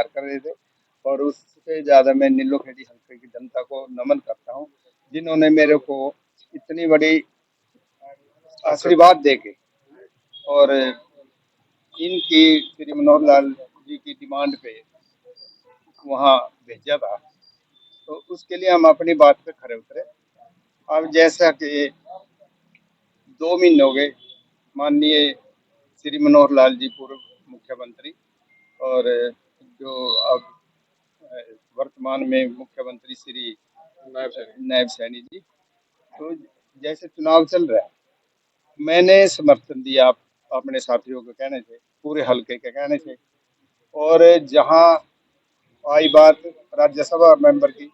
इंतजार कर रहे थे। और उससे ज्यादा मैं नीलोखेड़ी हल्के की जनता को नमन करता हूँ, जिन्होंने मेरे को इतनी बड़ी आशीर्वाद देके और इनकी श्री मनोहर लाल जी की डिमांड पे वहाँ भेजा था। तो उसके लिए हम अपनी बात पे खरे उतरे। अब जैसा कि 2 महीने हो गए, माननीय श्री मनोहर लाल जी पूर्व मुख्यमंत्री और जो अब वर्तमान में मुख्यमंत्री श्री नायब सैनी जी, तो जैसे चुनाव चल रहा है, मैंने समर्थन दिया अपने साथियों के कहने से, पूरे हलके के कहने से। और जहां आई बात राज्यसभा मेंबर की,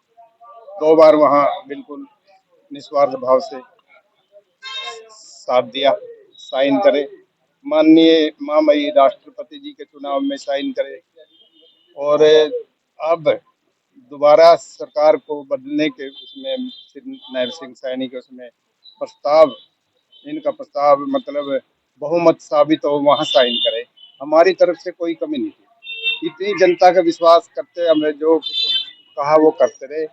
2 बार वहां बिल्कुल निस्वार्थ भाव से साथ दिया, साइन करे, माननीय महामहिम राष्ट्रपति जी के चुनाव में साइन करे। और अब दोबारा सरकार को बदलने के उसमें श्री नायब सिंह सैनी के उसमें प्रस्ताव, इनका प्रस्ताव मतलब बहुमत साबित हो, वहां साइन करे। हमारी तरफ से कोई कमी नहीं थी, इतनी जनता का विश्वास करते हमने जो कहा वो करते रहे।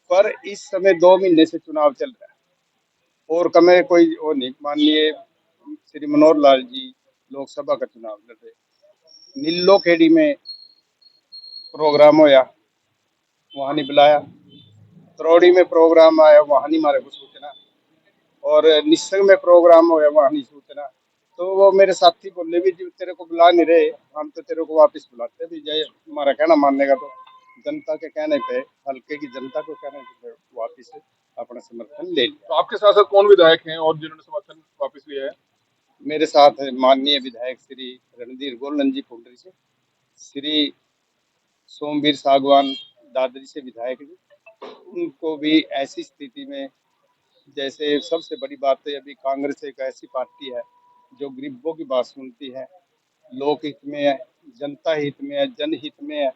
पर इस समय 2 महीने से चुनाव चल रहा है और कमे कोई वो नहीं। माननीय श्री मनोहर लाल जी लोकसभा का चुनाव लड़ रहे, नीलो खेड़ी में प्रोग्राम होया, वहां नहीं बुलाया। तरौड़ी में प्रोग्राम आया, वहां नहीं मारे को सूचना। और निस्संग में प्रोग्राम होया, वहां नहीं सूचना। तो वो मेरे साथी बोले भी जी तेरे को बुला नहीं रहे, हम तो तेरे को वापस बुलाते भी जय हमारा कहना मानने का। तो जनता के कहने पे, हल्के की जनता को कहने पे वापस अपना समर्थन ले लिया। तो आपके साथ साथ कौन विधायक हैं और जिन्होंने समर्थन वापस लिया है? मेरे साथ माननीय विधायक श्री रणधीर गोलन जी पुंडरी से, श्री सोमवीर सागवान दादरी से विधायक जी, उनको भी ऐसी स्थिति में, जैसे सबसे बड़ी बात है अभी कांग्रेस एक ऐसी पार्टी है जो गरीबों की बात सुनती है, लोक हित में है, जनता हित में है, जनहित में है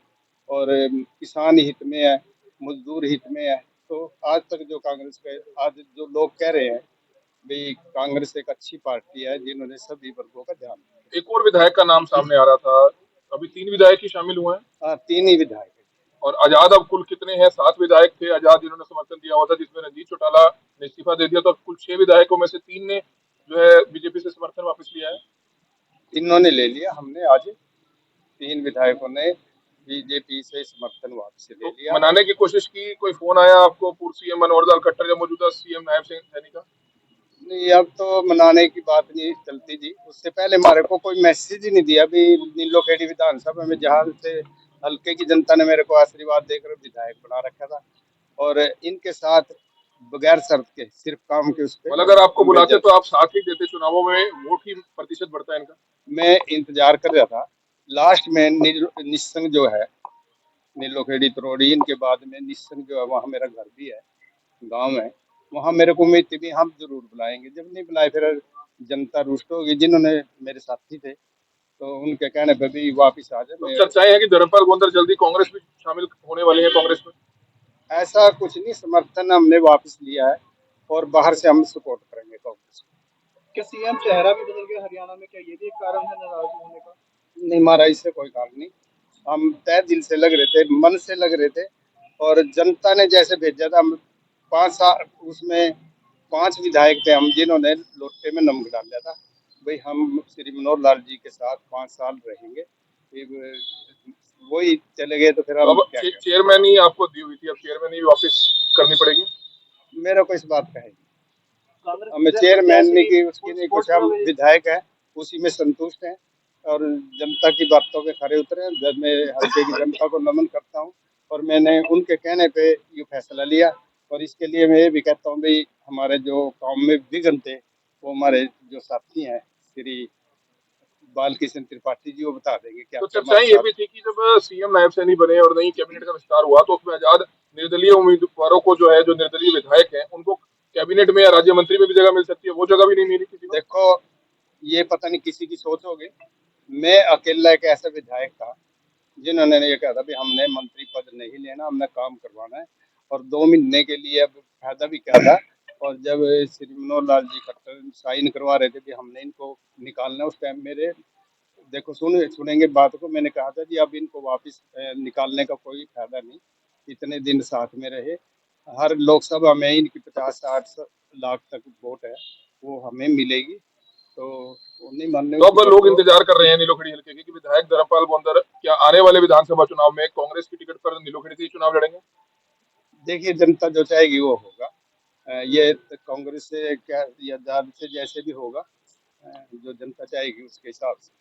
और किसान हित में है, मजदूर हित में है। तो आज तक जो कांग्रेस के, आज जो लोग कह रहे हैं भाई कांग्रेस एक अच्छी पार्टी है जिन्होंने सभी वर्गों का ध्यान रखा। एक और विधायक का नाम सामने आ रहा था, अभी 3 विधायक ही शामिल हुए हैं। हाँ, 3 ही विधायक है। और आजाद अब कुल कितने हैं? 7 विधायक थे आजाद जिन्होंने समर्थन दिया हुआ था, जिसमें रंजीत चौटाला ने इस्तीफा दे दिया। तो अब कुल 6 विधायकों में से 3 ने जो है बीजेपी से समर्थन वापस लिया है। इन्होंने ले लिया, हमने आज 3 विधायकों ने बीजेपी से समर्थन वापस ले तो लिया। मनाने की कोशिश की, कोई फोन आया आपको पूर्व सीएम मनोहर लाल खट्टर या मौजूदा सीएम नायब सिंह सैनी का? नहीं, अब तो मनाने की बात नहीं चलती जी। उससे पहले हमारे को कोई मैसेज ही नहीं दिया। अभी नीलोखेड़ी विधानसभा में जहाँ से हल्के की जनता ने मेरे को आशीर्वाद देकर विधायक बना रखा था, और इनके साथ बगैर शर्त के सिर्फ काम के उस पर मतलब अगर आपको बुलाते तो आप साथ ही देते, चुनावों में वोट ही प्रतिशत बढ़ता है इनका। मैं इंतजार कर रहा था। लास्ट में निस्संग जो है, नीलोखेड़ी तरौड़ी, इनके बाद में निस्संग जो है, वहाँ मेरा घर भी है, गांव है। वहाँ मेरे को उम्मीद थी भी हम जरूर बुलाएंगे, जब नहीं बुलाए फिर जनता रुष्ट होगी। जिन्होंने मेरे साथी थे तो उनके कहने पे भी वापिस आ तो जाए। चर्चाएं हैं कि धर्मपाल गोंदर जल्दी कांग्रेस में शामिल होने वाले हैं कांग्रेस में। ऐसा कुछ नहीं, समर्थन हमने वापस लिया है और बाहर से हम सपोर्ट करेंगे कांग्रेस को। क्या सीएम चेहरा भी बदल गया हरियाणा में, क्या ये भी एक कारण है नाराज होने का? नहीं, हमारा इससे कोई कारण नहीं। हम तय दिल से लग रहे थे, मन से लग रहे थे। और जनता ने जैसे भेजा था, हम 5 साल उसमें 5 विधायक थे हम, जिन्होंने लोटे में नमक डाल दिया था भाई हम श्री मनोहर लाल जी के साथ 5 साल रहेंगे। फिर वही चले गए तो फिर तो हम अब क्या करें। चेयरमैन ही आपको दी हुई थी, अब चेयरमैन ही वापस करनी पड़ेगी। मेरा को इस बात का है, हमें चेयरमैन ने की उसकी नहीं कुछ, हम विधायक है उसी में संतुष्ट हैं और जनता की बातों पे खरे उतरे। जब मैं हल्के की जनता को नमन करता हूँ और मैंने उनके कहने पे ये फैसला लिया। और इसके लिए मैं ये भी कहता हूँ भाई हमारे जो काम में विघ्न थे वो हमारे जो साथी हैं श्री बाल किशन त्रिपाठी जी, वो बता देंगे क्या। तो चर्चाएं ये भी थी कि जब सीएम नायब सैनी बने और नई कैबिनेट का विस्तार हुआ तो उसमें आजाद निर्दलीय उम्मीदवारों को जो है, जो निर्दलीय विधायक हैं, उनको कैबिनेट में या राज्य मंत्री में भी जगह मिल सकती है, वो जगह भी नहीं मिली किसी को। देखो, ये पता नहीं किसी की सोच होगी, मैं अकेला एक ऐसा विधायक था जिन्होंने ये कहा था भी हमने मंत्री पद नहीं लेना, हमने काम करवाना है। और 2 महीने के लिए अब फायदा भी क्या था। और जब श्री मनोहर लाल जी खट्टर साइन करवा रहे थे कि हमने इनको निकालना, उस टाइम मेरे देखो सुनेंगे बात को। मैंने कहा था कि अब इनको वापस निकालने का कोई फायदा नहीं। इतने दिन साथ में रहे। हर लोकसभा में इनकी 50-60 लाख तक वोट है, वो हमें मिलेगी। तो वो नहीं मानने तो की अब बात लोग तो। इंतजार कर रहे हैं नीलोखेड़ी हल्के के कि विधायक धर्मपाल बंदर क्या आने वाले विधानसभा चुनाव में कांग्रेस की टिकट पर नीलोखेड़ी से ही चुनाव लड़ेंगे? देखिए, जनता जो चाहेगी वो होगा। ये तो कांग्रेस से क्या या जाट से जैसे भी होगा, जो जनता चाहेगी उसके हिसाब से।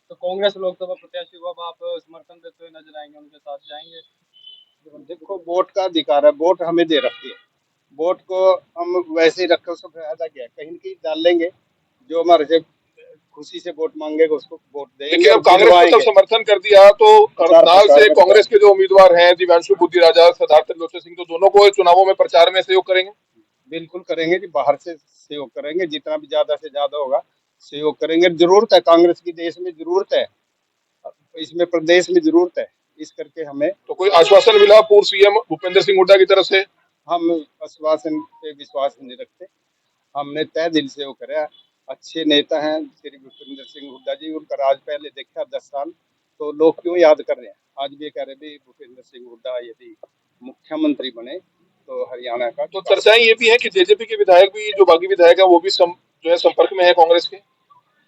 तो कांग्रेस लोकसभा प्रत्याशी को अब आप समर्थन देते हुए नजर आएंगे, उनके साथ जाएंगे? देखो, वोट का अधिकार है, वोट हमें दे रखी है। वोट को हम वैसे ही रखे, उसका फायदा क्या है? कहीं न कहीं डाल लेंगे। जो हमारे से खुशी से वोट मांगेगा उसको वोट देंगे देखिए, और अब कांग्रेस को जब दिलवाएंगे। समर्थन कर दिया तो प्रचार करनाल प्रसार से में कांग्रेस के जो उम्मीदवार हैं दिव्यांशु बुद्धिराजा, सिद्धार्थ त्रिलोचन सिंह, तो दोनों को चुनावों में प्रचार में सहयोग करेंगे। बिल्कुल करेंगे कि बाहर से सहयोग करेंगे, जितना भी ज्यादा से ज्यादा होगा सहयोग करेंगे। जरूरत है कांग्रेस की, देश में जरूरत है, इसमें प्रदेश में जरूरत है। इस करके हमें तो कोई आश्वासन मिला पूर्व सीएम भूपेंद्र सिंह हुड्डा की तरफ से? हम आश्वासन पे विश्वास नहीं रखते। हमने तय दिल से वो करा। अच्छे नेता हैं श्री भूपेंद्र सिंह हुड्डा जी, उनका राज पहले देखा 10 साल, तो लोग क्यों याद कर रहे हैं? आज भी कह रहे भी भूपेंद्र सिंह हुड्डा यदि मुख्यमंत्री बने तो हरियाणा का तो विकास चर्चाएं ये भी है कि जेजेपी के विधायक भी, जो बागी विधायक है, वो भी जो है संपर्क में है कांग्रेस के।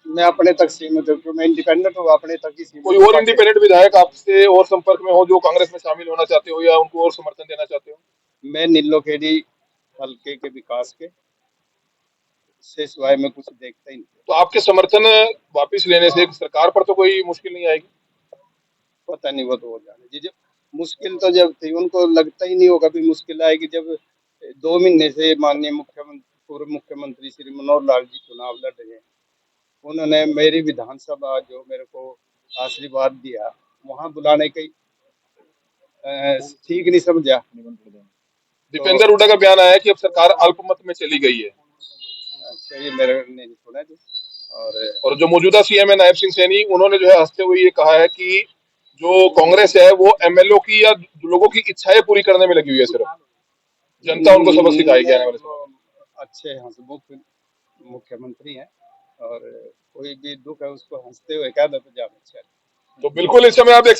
मैं अपने तक सीमित हूँ, मैं इंडिपेंडेंट हूँ, अपने तक ही सीमित कोई हूँ और बाकी। इंडिपेंडेंट विधायक आपसे और संपर्क में हो जो कांग्रेस में शामिल होना चाहते हो या उनको और समर्थन देना चाहते हो? मैं नीलोखेड़ी हल्के के विकास के से सिवाय मैं कुछ देखता ही नहीं। तो आपके समर्थन वापिस लेने से सरकार पर तो कोई मुश्किल नहीं आएगी? पता नहीं, वो तो हो जाने दीजिए। मुश्किल तो जब थी, उनको लगता ही नहीं होगा भी मुश्किल आएगी, जब 2 महीने से माननीय मुख्यमंत्री, पूर्व मुख्यमंत्री श्री मनोहर लाल जी चुनाव लड़ रहे हैं। उन्होंने मेरी विधानसभा जो मेरे को आशीर्वाद दिया, वहां बुलाने की ठीक नहीं समझा। तो दीपेंद्र हुड्डा का बयान आया है कि अब सरकार अल्पमत में चली गई है। अच्छा, ये मेरे ने नहीं सुना जी। और जो मौजूदा सीएम है नायब सिंह सैनी, उन्होंने जो है हंसते हुए ये कहा है कि जो कांग्रेस है वो एमएलओ की या लोगों की इच्छाएं पूरी करने में लगी हुई है, सिर्फ जनता उनको सबक सिखाएगी आने वाले समय में। अच्छे हंसमुख मुख्यमंत्री हैं, और कोई भी दुख है उसको हंसते हुए कह दो तो ज्यादा अच्छा है। तो बिल्कुल इस समय आप देख